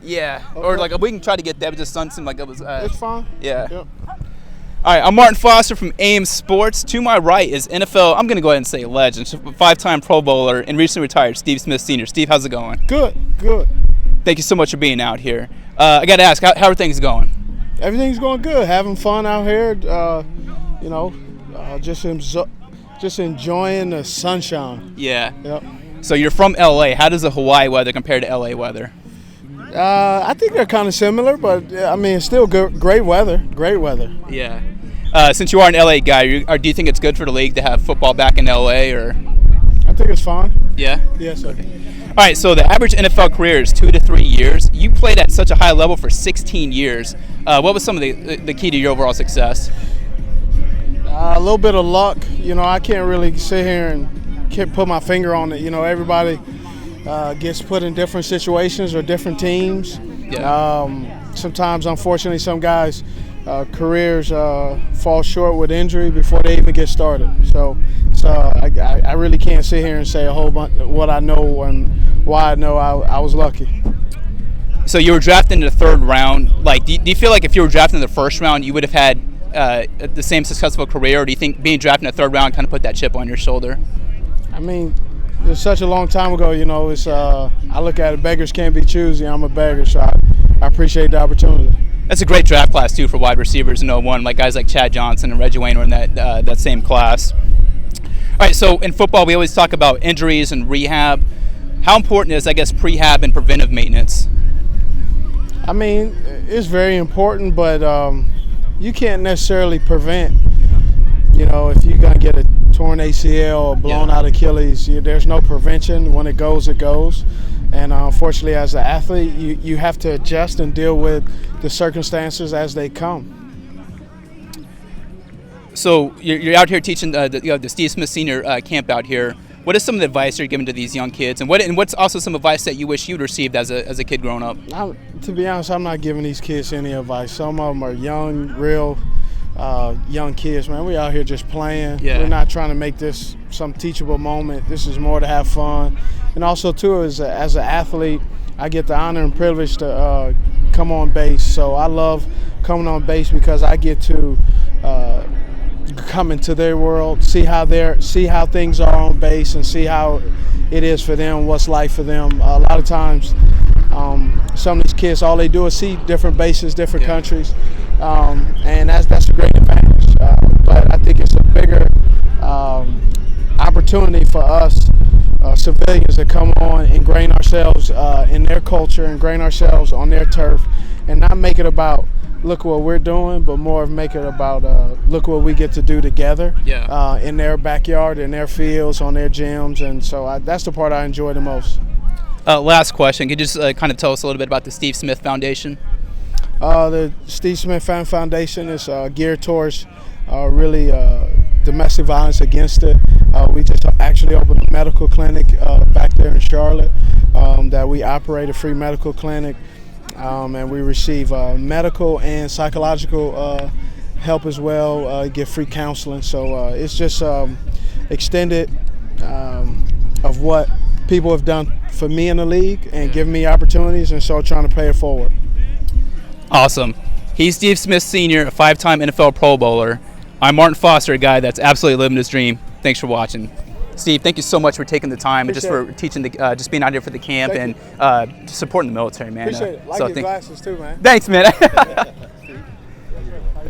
Yeah, Okay. or like we can try to get that. But just seemed like it was. It's fine. Yeah. Yep. All right, I'm Martin Foster from AM Sports. To my right is NFL, I'm going to go ahead and say legend, 5-time Pro Bowler and recently retired Steve Smith Sr. Steve, how's it going? Good. Thank you so much for being out here. I got to ask, how are things going? Everything's going good. Having fun out here. Just enjoying the sunshine. Yeah. Yep. So you're from LA. How does the Hawaii weather compare to LA weather? I think they're kind of similar, but I mean, it's still good. Great weather. Yeah. Since you are an LA guy, do you think it's good for the league to have football back in LA, or? I think it's fine. Yeah. Yes, sir. All right. So the average NFL career is 2 to 3 years. You played at such a high level for 16 years. What was some of the key to your overall success? A little bit of luck. I can't really sit here and can't put my finger on it. Everybody gets put in different situations or different teams. Yeah. Sometimes, unfortunately, some guys' careers fall short with injury before they even get started. So I really can't sit here and say a whole bunch of what I know and why I know I was lucky. So you were drafted in the 3rd round. Like, do you feel like if you were drafted in the 1st round, you would have had the same successful career, or do you think being drafted in the 3rd round kind of put that chip on your shoulder? I mean, it was such a long time ago. It's I look at it, beggars can't be choosy. I'm a beggar, so I appreciate the opportunity. That's a great draft class too for wide receivers in 01. Like guys like Chad Johnson and Reggie Wayne were in that same class. All right, so in football we always talk about injuries and rehab. How important is, I guess, prehab and preventive maintenance? I mean, it's very important, but you can't necessarily prevent. If you're gonna get a torn ACL or blown out Achilles, there's no prevention. When it goes, it goes. And unfortunately, as an athlete, you have to adjust and deal with the circumstances as they come. So you're out here teaching the Steve Smith Senior camp out here. What is some of the advice you're giving to these young kids, and what's also some advice that you wish you'd received as a kid growing up? To be honest, I'm not giving these kids any advice. Some of them are young, real young kids, man. We out here just playing. Yeah. We're not trying to make this some teachable moment. This is more to have fun. And also, too, as an athlete, I get the honor and privilege to come on base. So I love coming on base because I get to come into their world, see how things are on base, and see how it is for them, what's life for them. A lot of times, some of these kids, all they do is see different bases, different countries, and that's a great advantage. But I think it's a bigger opportunity for us civilians to come on, ingrain ourselves in their culture, ingrain ourselves on their turf, and not make it about look what we're doing, but more of make it about look what we get to do together in their backyard, in their fields, on their gyms. And so that's the part I enjoy the most. Last question. Could you just kind of tell us a little bit about the Steve Smith Foundation? The Steve Smith Foundation is geared towards really domestic violence against it. We just actually opened a medical clinic back there in Charlotte that we operate, a free medical clinic. And we receive medical and psychological help as well, get free counseling. So it's just extended of what people have done for me in the league and given me opportunities, and so trying to pay it forward. Awesome. He's Steve Smith Sr., a 5-time NFL Pro Bowler. I'm Martin Foster, a guy that's absolutely living his dream. Thanks for watching. Steve, thank you so much for taking the time and just for teaching, just being out here for the camp and supporting the military, man. Appreciate it. Like your glasses too, man. Thanks, man.